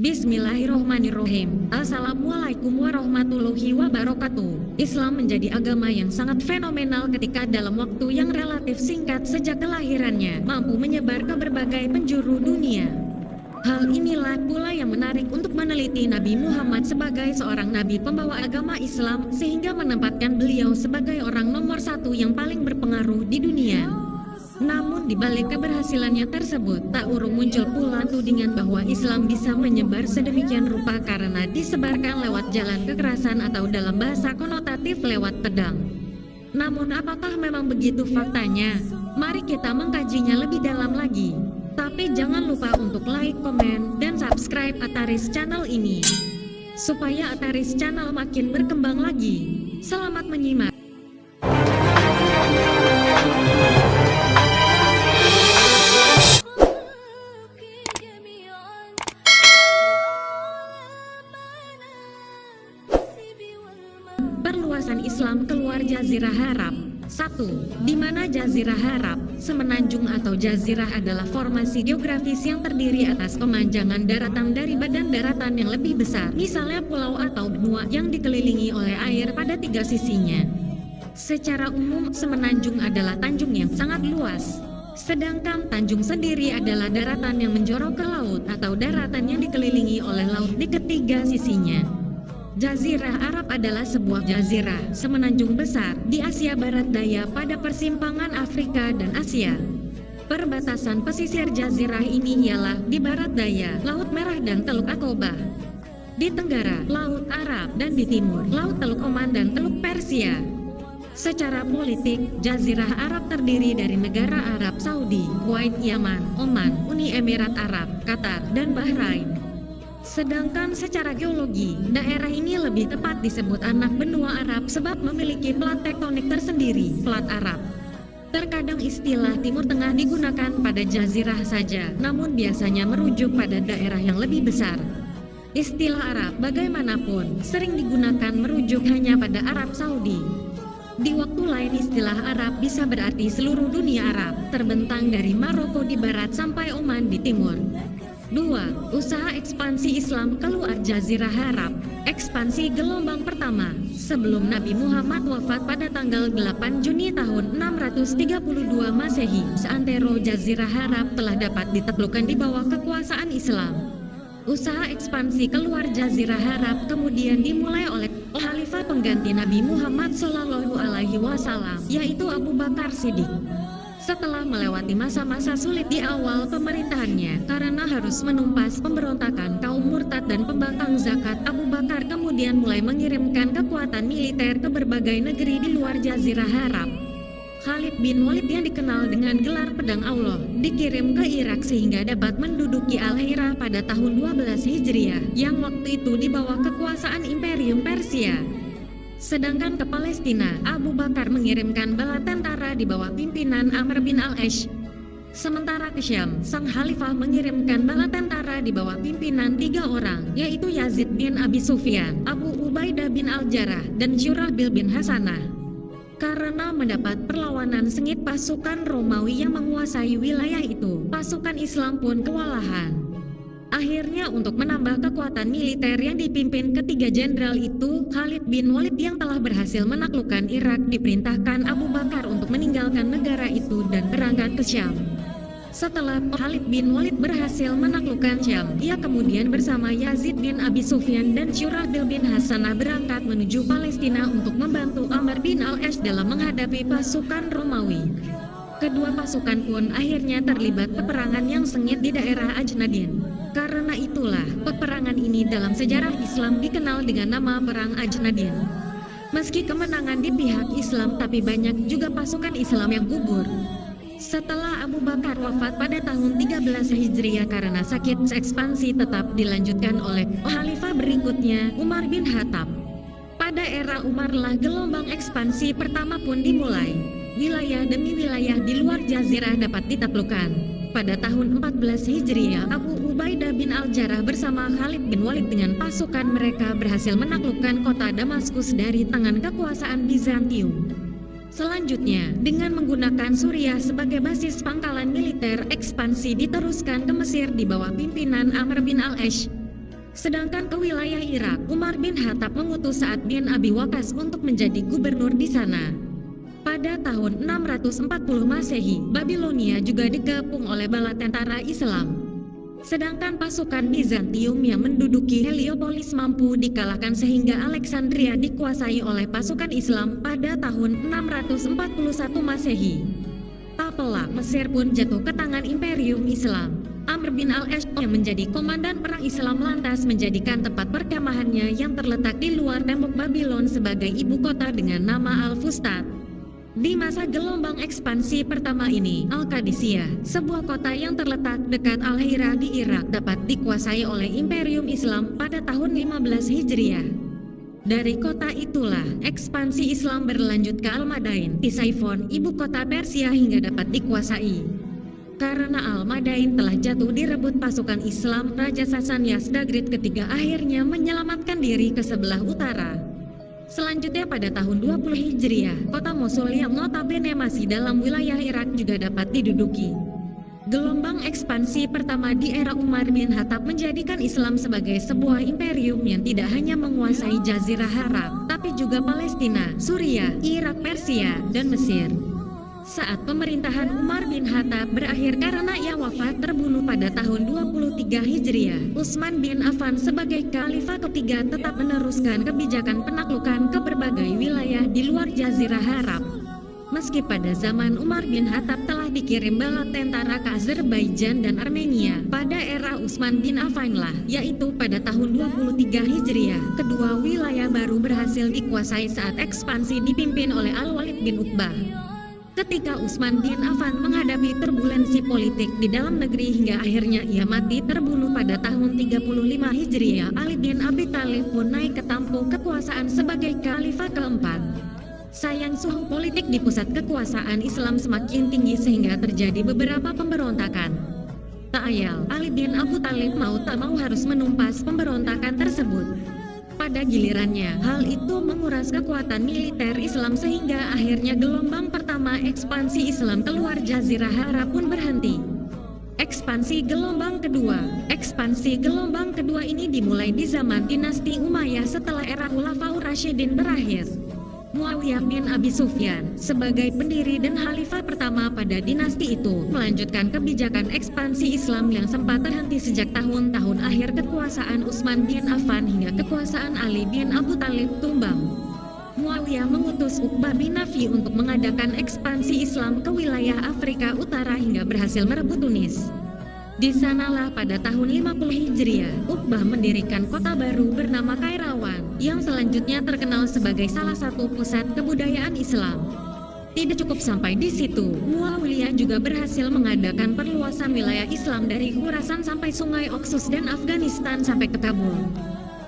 Bismillahirrohmanirrohim. Assalamualaikum warahmatullahi wabarakatuh. Islam menjadi agama yang sangat fenomenal ketika dalam waktu yang relatif singkat sejak kelahirannya mampu menyebar ke berbagai penjuru dunia. Hal inilah pula yang menarik untuk meneliti Nabi Muhammad sebagai seorang nabi pembawa agama Islam, sehingga menempatkan beliau sebagai orang nomor satu yang paling berpengaruh di dunia. Namun di balik keberhasilannya tersebut, tak urung muncul pula tudingan bahwa Islam bisa menyebar sedemikian rupa karena disebarkan lewat jalan kekerasan atau dalam bahasa konotatif lewat pedang. Namun apakah memang begitu faktanya? Mari kita mengkajinya lebih dalam lagi. Tapi jangan lupa untuk like, komen, dan subscribe Ataris channel ini, supaya Ataris channel makin berkembang lagi. Selamat menyimak. Perluasan Islam keluar Jazirah Arab. 1. Di mana Jazirah Arab, semenanjung atau jazirah adalah formasi geografis yang terdiri atas pemanjangan daratan dari badan daratan yang lebih besar, misalnya pulau atau benua yang dikelilingi oleh air pada tiga sisinya. Secara umum, semenanjung adalah tanjung yang sangat luas. Sedangkan tanjung sendiri adalah daratan yang menjorok ke laut atau daratan yang dikelilingi oleh laut di ketiga sisinya. Jazirah Arab adalah sebuah jazirah semenanjung besar di Asia Barat Daya pada persimpangan Afrika dan Asia. Perbatasan pesisir jazirah ini ialah di barat daya Laut Merah dan Teluk Aqaba, di tenggara Laut Arab, dan di timur Laut Teluk Oman dan Teluk Persia. Secara politik, Jazirah Arab terdiri dari negara Arab Saudi, Kuwait, Yaman, Oman, Uni Emirat Arab, Qatar, dan Bahrain. Sedangkan secara geologi, daerah ini lebih tepat disebut anak benua Arab sebab memiliki plat tektonik tersendiri, plat Arab. Terkadang istilah Timur Tengah digunakan pada jazirah saja, namun biasanya merujuk pada daerah yang lebih besar. Istilah Arab bagaimanapun sering digunakan merujuk hanya pada Arab Saudi. Di waktu lain istilah Arab bisa berarti seluruh dunia Arab, terbentang dari Maroko di barat sampai Oman di timur. 2. Usaha ekspansi Islam keluar Jazirah Arab. Ekspansi gelombang pertama, sebelum Nabi Muhammad wafat pada tanggal 8 Juni tahun 632 Masehi, seantero Jazirah Arab telah dapat ditaklukkan di bawah kekuasaan Islam. Usaha ekspansi keluar Jazirah Arab kemudian dimulai oleh Khalifah pengganti Nabi Muhammad SAW, yaitu Abu Bakar Siddiq. Setelah melewati masa-masa sulit di awal pemerintahannya karena harus menumpas pemberontakan kaum murtad dan pembangkang zakat, Abu Bakar kemudian mulai mengirimkan kekuatan militer ke berbagai negeri di luar Jazirah Arab. Khalid bin Walid yang dikenal dengan gelar Pedang Allah dikirim ke Irak sehingga dapat menduduki Al-Hira pada tahun 12 Hijriah, yang waktu itu di bawah kekuasaan Imperium Persia. Sedangkan ke Palestina, Abu Bakar mengirimkan bala tentara di bawah pimpinan Amr bin al-Ash. Sementara ke Syam, sang khalifah mengirimkan bala tentara di bawah pimpinan 3 orang, yaitu Yazid bin Abi Sufyan, Abu Ubaidah bin al-Jarrah, dan Syurahbil bin Hasanah. Karena mendapat perlawanan sengit pasukan Romawi yang menguasai wilayah itu, pasukan Islam pun kewalahan. Akhirnya untuk menambah kekuatan militer yang dipimpin ketiga jenderal itu, Khalid bin Walid yang telah berhasil menaklukkan Irak diperintahkan Abu Bakar untuk meninggalkan negara itu dan berangkat ke Syam. Setelah Khalid bin Walid berhasil menaklukkan Syam, ia kemudian bersama Yazid bin Abi Sufyan dan Syurahbil bin Hasanah berangkat menuju Palestina untuk membantu Amr bin al-Ash dalam menghadapi pasukan Romawi. Kedua pasukan pun akhirnya terlibat peperangan yang sengit di daerah Ajnadin. Karena itulah, peperangan ini dalam sejarah Islam dikenal dengan nama Perang Ajnadin. Meski kemenangan di pihak Islam, tapi banyak juga pasukan Islam yang gugur. Setelah Abu Bakar wafat pada tahun 13 Hijriah karena sakit, ekspansi tetap dilanjutkan oleh khalifah berikutnya, Umar bin Khattab. Pada era Umarlah gelombang ekspansi pertama pun dimulai. Wilayah demi wilayah di luar jazirah dapat ditaklukkan. Pada tahun 14 Hijriah, Abu Ubaidah bin al-Jarrah bersama Khalid bin Walid dengan pasukan mereka berhasil menaklukkan kota Damaskus dari tangan kekuasaan Bizantium. Selanjutnya, dengan menggunakan Suriah sebagai basis pangkalan militer, ekspansi diteruskan ke Mesir di bawah pimpinan Amr bin al-Ash. Sedangkan ke wilayah Irak, Umar bin Khattab mengutus Sa'ad bin Abi Waqqas untuk menjadi gubernur di sana. Pada tahun 640 Masehi, Babilonia juga dikepung oleh bala tentara Islam. Sedangkan pasukan Bizantium yang menduduki Heliopolis mampu dikalahkan sehingga Alexandria dikuasai oleh pasukan Islam pada tahun 641 Masehi. Tak pelak Mesir pun jatuh ke tangan Imperium Islam. Amr bin al-As yang menjadi komandan perang Islam lantas menjadikan tempat perkemahannya yang terletak di luar tembok Babylon sebagai ibu kota dengan nama Al-Fustat. Di masa gelombang ekspansi pertama ini, Al-Qadisiyah, sebuah kota yang terletak dekat Al-Hira di Irak, dapat dikuasai oleh Imperium Islam pada tahun 15 Hijriah. Dari kota itulah, ekspansi Islam berlanjut ke Al-Madain, Ctesiphon, ibu kota Persia hingga dapat dikuasai. Karena Al-Madain telah jatuh direbut pasukan Islam, Raja Sasan Yazdagrid ketiga akhirnya menyelamatkan diri ke sebelah utara. Selanjutnya pada tahun 20 Hijriah, kota Mosul yang notabene masih dalam wilayah Irak juga dapat diduduki. Gelombang ekspansi pertama di era Umar bin Khattab menjadikan Islam sebagai sebuah imperium yang tidak hanya menguasai Jazirah Arab, tapi juga Palestina, Suriah, Irak, Persia, dan Mesir. Saat pemerintahan Umar bin Khattab berakhir karena ia wafat terbunuh pada tahun 23 Hijriah, Utsman bin Affan sebagai khalifah ketiga tetap meneruskan kebijakan penaklukan ke berbagai wilayah di luar Jazirah Arab. Meski pada zaman Umar bin Khattab telah dikirim bala tentara ke Azerbaijan dan Armenia, pada era Utsman bin Affan lah, yaitu pada tahun 23 Hijriah, kedua wilayah baru berhasil dikuasai saat ekspansi dipimpin oleh Al-Walid bin Uqbah. Ketika Utsman bin Affan menghadapi turbulensi politik di dalam negeri hingga akhirnya ia mati terbunuh pada tahun 35 Hijriah, Ali bin Abi Thalib pun naik ke tampuk kekuasaan sebagai khalifah keempat. Sayang suhu politik di pusat kekuasaan Islam semakin tinggi sehingga terjadi beberapa pemberontakan. Tak ayal, Ali bin Abi Thalib mau tak mau harus menumpas pemberontakan tersebut. Pada gilirannya, hal itu menguras kekuatan militer Islam sehingga akhirnya gelombang pertama ekspansi Islam keluar Jazirah Arab pun berhenti. Ekspansi gelombang kedua ini dimulai di zaman dinasti Umayyah setelah era Khulafaur Rasyidin berakhir. Muawiyah bin Abi Sufyan, sebagai pendiri dan khalifah pertama pada dinasti itu, melanjutkan kebijakan ekspansi Islam yang sempat terhenti sejak tahun-tahun akhir kekuasaan Utsman bin Affan hingga kekuasaan Ali bin Abi Thalib tumbang. Muawiyah mengutus Uqbah bin Nafi untuk mengadakan ekspansi Islam ke wilayah Afrika Utara hingga berhasil merebut Tunis. Di sanalah pada tahun 50 Hijriah, Uqbah mendirikan kota baru bernama Kairawan, yang selanjutnya terkenal sebagai salah satu pusat kebudayaan Islam. Tidak cukup sampai di situ, Muawiyah juga berhasil mengadakan perluasan wilayah Islam dari Khurasan sampai Sungai Oxus dan Afghanistan sampai ke Kabul.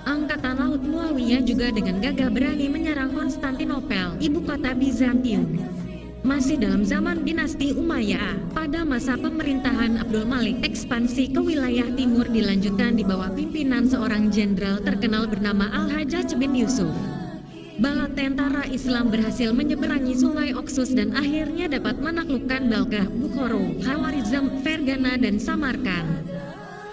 Angkatan Laut Muawiyah juga dengan gagah berani menyerang Konstantinopel, ibu kota Bizantium. Masih dalam zaman dinasti Umayyah, pada masa pemerintahan Abdul Malik, ekspansi ke wilayah timur dilanjutkan di bawah pimpinan seorang jenderal terkenal bernama Al-Hajjaj bin Yusuf. Bala tentara Islam berhasil menyeberangi Sungai Oxus dan akhirnya dapat menaklukkan Balkah, Bukhara, Khawarizm, Fergana dan Samarkand.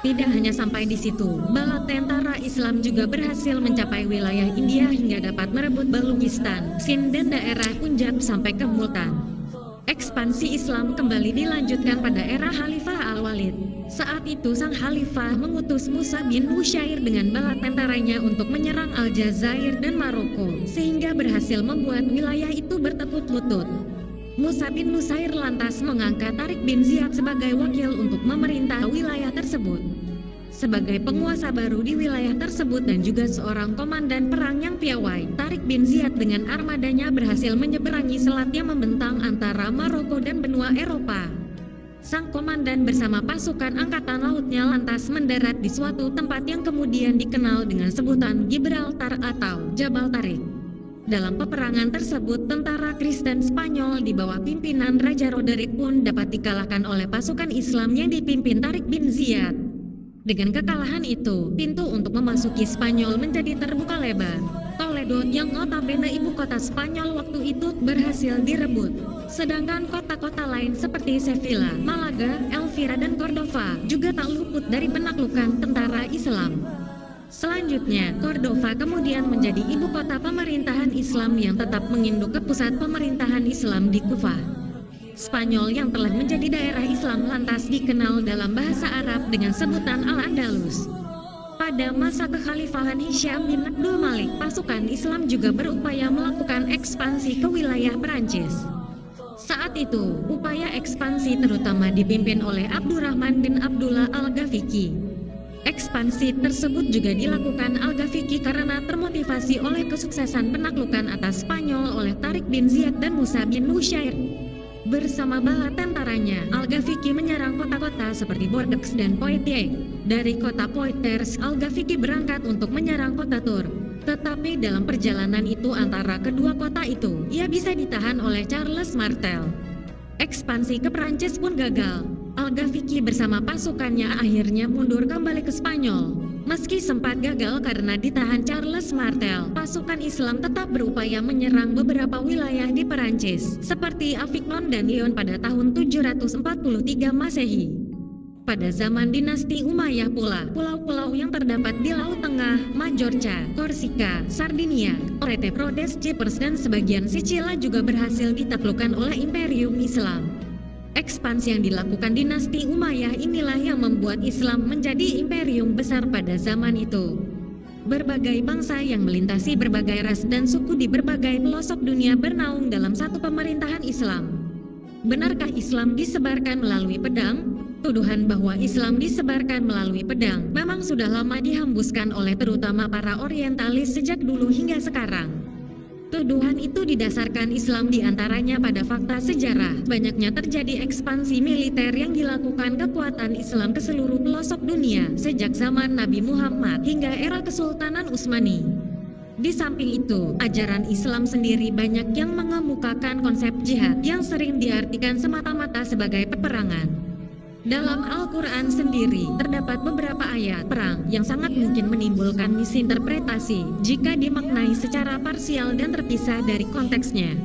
Tidak hanya sampai di situ, bala tentara Islam juga berhasil mencapai wilayah India hingga dapat merebut Balochistan, Sind dan daerah Punjab sampai ke Multan. Ekspansi Islam kembali dilanjutkan pada era Khalifah Al-Walid. Saat itu sang khalifah mengutus Musa bin Nusyair dengan bala tentaranya untuk menyerang Aljazair dan Maroko, sehingga berhasil membuat wilayah itu bertekuk lutut. Musa bin Nusyair lantas mengangkat Tariq bin Ziyad sebagai wakil untuk memerintah wilayah tersebut. Sebagai penguasa baru di wilayah tersebut dan juga seorang komandan perang yang piawai, Tariq bin Ziyad dengan armadanya berhasil menyeberangi selat yang membentang antara Maroko dan benua Eropa. Sang komandan bersama pasukan angkatan lautnya lantas mendarat di suatu tempat yang kemudian dikenal dengan sebutan Gibraltar atau Jabal Tariq. Dalam peperangan tersebut, tentara Kristen Spanyol di bawah pimpinan Raja Roderick pun dapat dikalahkan oleh pasukan Islam yang dipimpin Tariq bin Ziyad. Dengan kekalahan itu, pintu untuk memasuki Spanyol menjadi terbuka lebar. Toledo yang notabene ibu kota Spanyol waktu itu berhasil direbut. Sedangkan kota-kota lain seperti Sevilla, Malaga, Elvira dan Cordova juga tak luput dari penaklukan tentara Islam. Selanjutnya, Cordova kemudian menjadi ibu kota pemerintahan Islam yang tetap menginduk ke pusat pemerintahan Islam di Kufah. Spanyol yang telah menjadi daerah Islam lantas dikenal dalam bahasa Arab dengan sebutan Al-Andalus. Pada masa kekhalifahan Hisham bin Abdul Malik, pasukan Islam juga berupaya melakukan ekspansi ke wilayah Perancis. Saat itu, upaya ekspansi terutama dipimpin oleh Abdurrahman bin Abdullah Al-Ghafiqi. Ekspansi tersebut juga dilakukan Al-Ghafiqi karena termotivasi oleh kesuksesan penaklukan atas Spanyol oleh Tariq bin Ziyad dan Musa bin Nusayr. Bersama bala tentaranya, Al-Ghafiqi menyerang kota-kota seperti Bordeaux dan Poitiers. Dari kota Poitiers, Al-Ghafiqi berangkat untuk menyerang kota Tours. Tetapi dalam perjalanan itu antara kedua kota itu, ia bisa ditahan oleh Charles Martel. Ekspansi ke Perancis pun gagal. Al-Ghafiqi bersama pasukannya akhirnya mundur kembali ke Spanyol. Meski sempat gagal karena ditahan Charles Martel, pasukan Islam tetap berupaya menyerang beberapa wilayah di Perancis, seperti Avignon dan Lyon pada tahun 743 Masehi. Pada zaman dinasti Umayyah pula, pulau-pulau yang terdapat di Laut Tengah, Majorca, Korsika, Sardinia, Orete, Rhodes, Cyprus dan sebagian Sicilia juga berhasil ditaklukkan oleh Imperium Islam. Ekspansi yang dilakukan dinasti Umayyah inilah yang membuat Islam menjadi imperium besar pada zaman itu. Berbagai bangsa yang melintasi berbagai ras dan suku di berbagai pelosok dunia bernaung dalam satu pemerintahan Islam. Benarkah Islam disebarkan melalui pedang? Tuduhan bahwa Islam disebarkan melalui pedang memang sudah lama dihembuskan oleh terutama para orientalis sejak dulu hingga sekarang. Tuduhan itu didasarkan Islam diantaranya pada fakta sejarah, banyaknya terjadi ekspansi militer yang dilakukan kekuatan Islam ke seluruh pelosok dunia, sejak zaman Nabi Muhammad hingga era Kesultanan Utsmani. Di samping itu, ajaran Islam sendiri banyak yang mengemukakan konsep jihad yang sering diartikan semata-mata sebagai peperangan. Dalam Al-Quran sendiri, terdapat beberapa ayat perang yang sangat mungkin menimbulkan misinterpretasi jika dimaknai secara parsial dan terpisah dari konteksnya.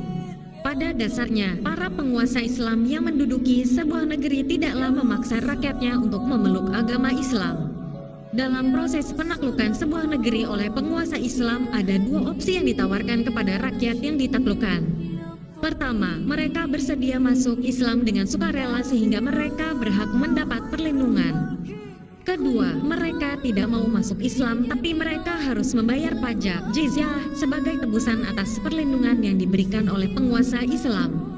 Pada dasarnya, para penguasa Islam yang menduduki sebuah negeri tidaklah memaksa rakyatnya untuk memeluk agama Islam. Dalam proses penaklukan sebuah negeri oleh penguasa Islam, ada dua opsi yang ditawarkan kepada rakyat yang ditaklukkan. Pertama, mereka bersedia masuk Islam dengan sukarela sehingga mereka berhak mendapat perlindungan. Kedua, mereka tidak mau masuk Islam tapi mereka harus membayar pajak, jizyah, sebagai tebusan atas perlindungan yang diberikan oleh penguasa Islam.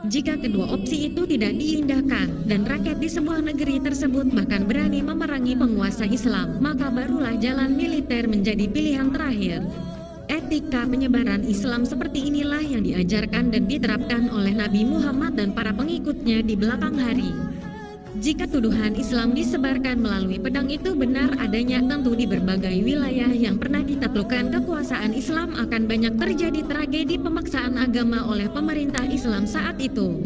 Jika kedua opsi itu tidak diindahkan, dan rakyat di sebuah negeri tersebut bahkan berani memerangi penguasa Islam, maka barulah jalan militer menjadi pilihan terakhir. Etika penyebaran Islam seperti inilah yang diajarkan dan diterapkan oleh Nabi Muhammad dan para pengikutnya di belakang hari. Jika tuduhan Islam disebarkan melalui pedang itu benar adanya, tentu di berbagai wilayah yang pernah ditaklukkan kekuasaan Islam akan banyak terjadi tragedi pemaksaan agama oleh pemerintah Islam saat itu.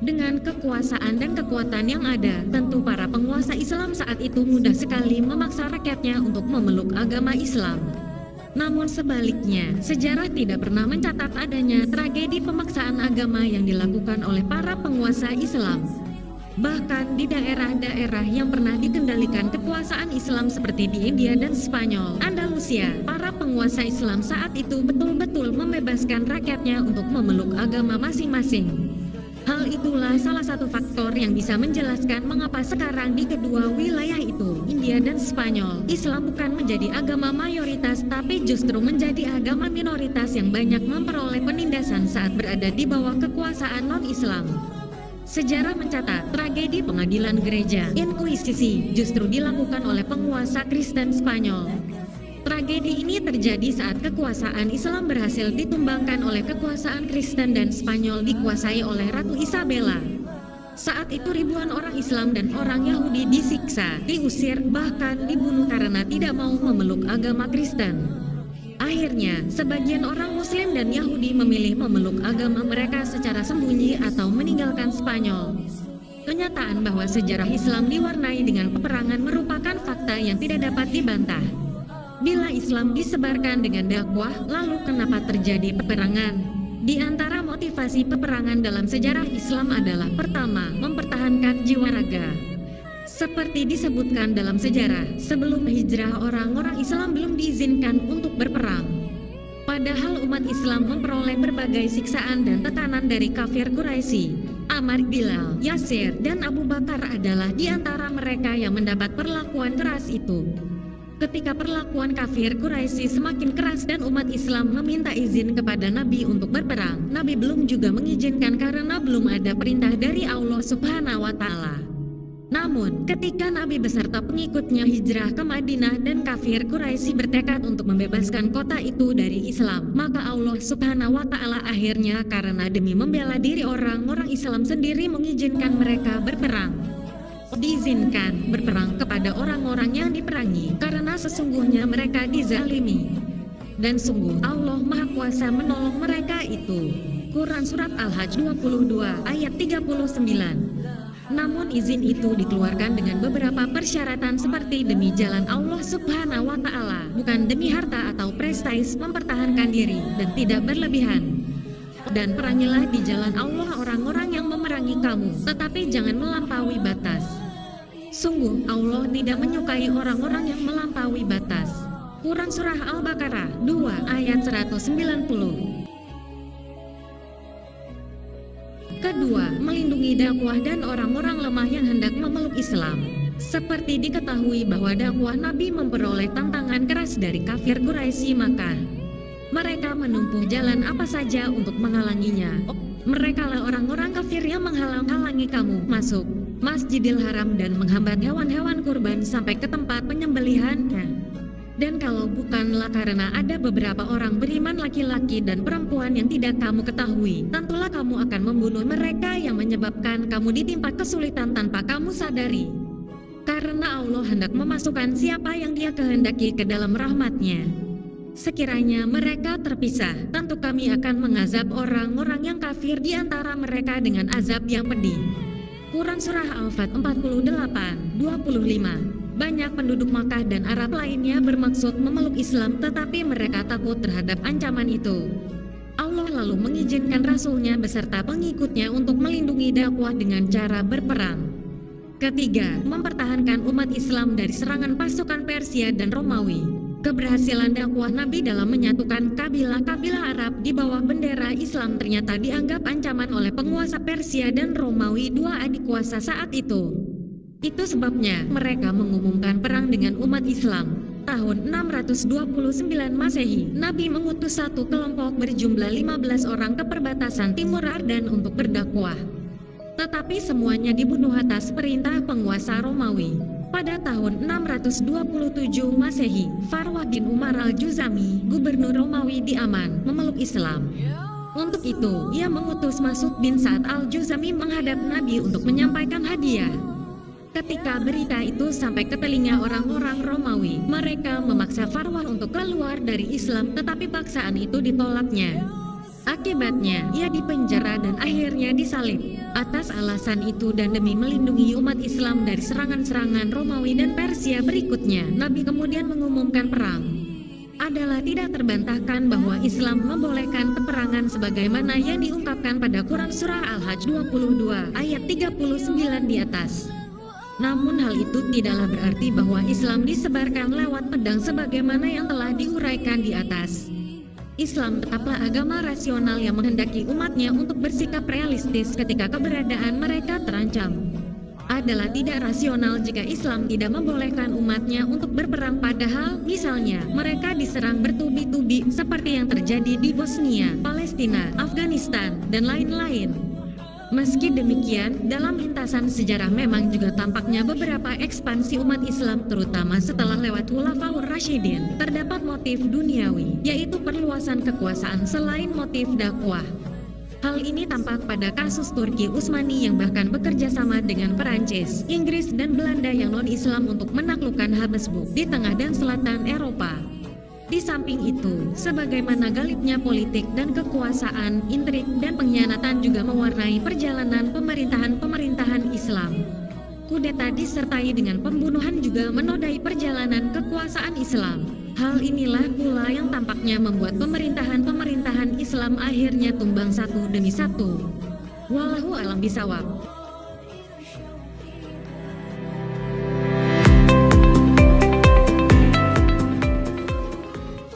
Dengan kekuasaan dan kekuatan yang ada, tentu para penguasa Islam saat itu mudah sekali memaksa rakyatnya untuk memeluk agama Islam. Namun sebaliknya, sejarah tidak pernah mencatat adanya tragedi pemaksaan agama yang dilakukan oleh para penguasa Islam. Bahkan di daerah-daerah yang pernah dikendalikan kekuasaan Islam seperti di India dan Spanyol, Andalusia, para penguasa Islam saat itu betul-betul membebaskan rakyatnya untuk memeluk agama masing-masing. Hal itulah salah satu faktor yang bisa menjelaskan mengapa sekarang di kedua wilayah itu, India dan Spanyol, Islam bukan menjadi agama mayoritas tapi justru menjadi agama minoritas yang banyak memperoleh penindasan saat berada di bawah kekuasaan non-Islam. Sejarah mencatat, tragedi pengadilan gereja, Inkuisisi, justru dilakukan oleh penguasa Kristen Spanyol. Tragedi ini terjadi saat kekuasaan Islam berhasil ditumbangkan oleh kekuasaan Kristen dan Spanyol dikuasai oleh Ratu Isabella. Saat itu ribuan orang Islam dan orang Yahudi disiksa, diusir, bahkan dibunuh karena tidak mau memeluk agama Kristen. Akhirnya, sebagian orang Muslim dan Yahudi memilih memeluk agama mereka secara sembunyi atau meninggalkan Spanyol. Kenyataan bahwa sejarah Islam diwarnai dengan peperangan merupakan fakta yang tidak dapat dibantah. Bila Islam disebarkan dengan dakwah, lalu kenapa terjadi peperangan? Di antara motivasi peperangan dalam sejarah Islam adalah pertama, mempertahankan jiwa raga. Seperti disebutkan dalam sejarah, sebelum hijrah orang-orang Islam belum diizinkan untuk berperang. Padahal umat Islam memperoleh berbagai siksaan dan tekanan dari kafir Quraisy. Ammar, Bilal, Yasir, dan Abu Bakar adalah di antara mereka yang mendapat perlakuan keras itu. Ketika perlakuan kafir Quraisy semakin keras dan umat Islam meminta izin kepada Nabi untuk berperang, Nabi belum juga mengizinkan karena belum ada perintah dari Allah Subhanahu wa Ta'ala. Namun, ketika Nabi beserta pengikutnya hijrah ke Madinah dan kafir Quraisy bertekad untuk membebaskan kota itu dari Islam, maka Allah Subhanahu wa Ta'ala akhirnya karena demi membela diri orang-orang Islam sendiri mengizinkan mereka berperang. Diizinkan berperang kepada orang-orang yang diperangi karena sesungguhnya mereka dizalimi. Dan sungguh Allah Maha Kuasa menolong mereka itu. Quran Surat Al-Hajj 22 ayat 39. Namun izin itu dikeluarkan dengan beberapa persyaratan seperti demi jalan Allah Subhanahu wa Ta'ala, bukan demi harta atau prestis, mempertahankan diri dan tidak berlebihan. Dan perangilah di jalan Allah orang-orang yang memerangi kamu, tetapi jangan melampaui batas. Sungguh Allah tidak menyukai orang-orang yang melampaui batas. Quran Surah Al-Baqarah 2 ayat 190. Kedua, melindungi dakwah dan orang-orang lemah yang hendak memeluk Islam. Seperti diketahui bahwa dakwah Nabi memperoleh tantangan keras dari kafir Quraisy Makkah. Mereka menempuh jalan apa saja untuk menghalanginya. Mereka lah orang-orang kafir yang menghalang-halangi kamu masuk Masjidil Haram dan menghambat hewan-hewan kurban sampai ke tempat penyembelihannya. Dan kalau bukanlah karena ada beberapa orang beriman laki-laki dan perempuan yang tidak kamu ketahui, tentulah kamu akan membunuh mereka yang menyebabkan kamu ditimpa kesulitan tanpa kamu sadari. Karena Allah hendak memasukkan siapa yang Dia kehendaki ke dalam rahmat-Nya. Sekiranya mereka terpisah, tentu kami akan mengazab orang-orang yang kafir di antara mereka dengan azab yang pedih. Quran Surah Al-Fat 48:25. Banyak penduduk Makkah dan Arab lainnya bermaksud memeluk Islam tetapi mereka takut terhadap ancaman itu. Allah lalu mengizinkan Rasul-Nya beserta pengikutnya untuk melindungi dakwah dengan cara berperang. Ketiga, mempertahankan umat Islam dari serangan pasukan Persia dan Romawi. Keberhasilan dakwah Nabi dalam menyatukan kabilah-kabilah Arab di bawah bendera Islam ternyata dianggap ancaman oleh penguasa Persia dan Romawi, dua adik kuasa saat itu. Itu sebabnya mereka mengumumkan perang dengan umat Islam. Tahun 629 Masehi, Nabi mengutus satu kelompok berjumlah 15 orang ke perbatasan Timur Ardan untuk berdakwah. Tetapi semuanya dibunuh atas perintah penguasa Romawi. Pada tahun 627 Masehi, Farwah bin Umar al-Juzami, gubernur Romawi di Yaman, memeluk Islam. Untuk itu, ia mengutus Mas'ud bin Sa'ad al-Juzami menghadap Nabi untuk menyampaikan hadiah. Ketika berita itu sampai ke telinga orang-orang Romawi, mereka memaksa Farwah untuk keluar dari Islam, tetapi paksaan itu ditolaknya. Akibatnya, ia dipenjara dan akhirnya disalib. Atas alasan itu dan demi melindungi umat Islam dari serangan-serangan Romawi dan Persia berikutnya, Nabi kemudian mengumumkan perang. Adalah tidak terbantahkan bahwa Islam membolehkan peperangan sebagaimana yang diungkapkan pada Quran Surah Al-Hajj 22 ayat 39 di atas. Namun hal itu tidaklah berarti bahwa Islam disebarkan lewat pedang sebagaimana yang telah diuraikan di atas. Islam tetaplah agama rasional yang menghendaki umatnya untuk bersikap realistis ketika keberadaan mereka terancam. Adalah tidak rasional jika Islam tidak membolehkan umatnya untuk berperang, padahal misalnya mereka diserang bertubi-tubi seperti yang terjadi di Bosnia, Palestina, Afghanistan, dan lain-lain. Meski demikian, dalam lintasan sejarah memang juga tampaknya beberapa ekspansi umat Islam terutama setelah lewat Khulafaur Rasyidin, terdapat motif duniawi, yaitu perluasan kekuasaan selain motif dakwah. Hal ini tampak pada kasus Turki Utsmani yang bahkan bekerja sama dengan Perancis, Inggris, dan Belanda yang non-Islam untuk menaklukkan Habsburg di tengah dan selatan Eropa. Di samping itu, sebagaimana galibnya politik dan kekuasaan, intrik dan pengkhianatan juga mewarnai perjalanan pemerintahan-pemerintahan Islam. Kudeta disertai dengan pembunuhan juga menodai perjalanan kekuasaan Islam. Hal inilah pula yang tampaknya membuat pemerintahan-pemerintahan Islam akhirnya tumbang satu demi satu. Wallahu a'lam bishawab.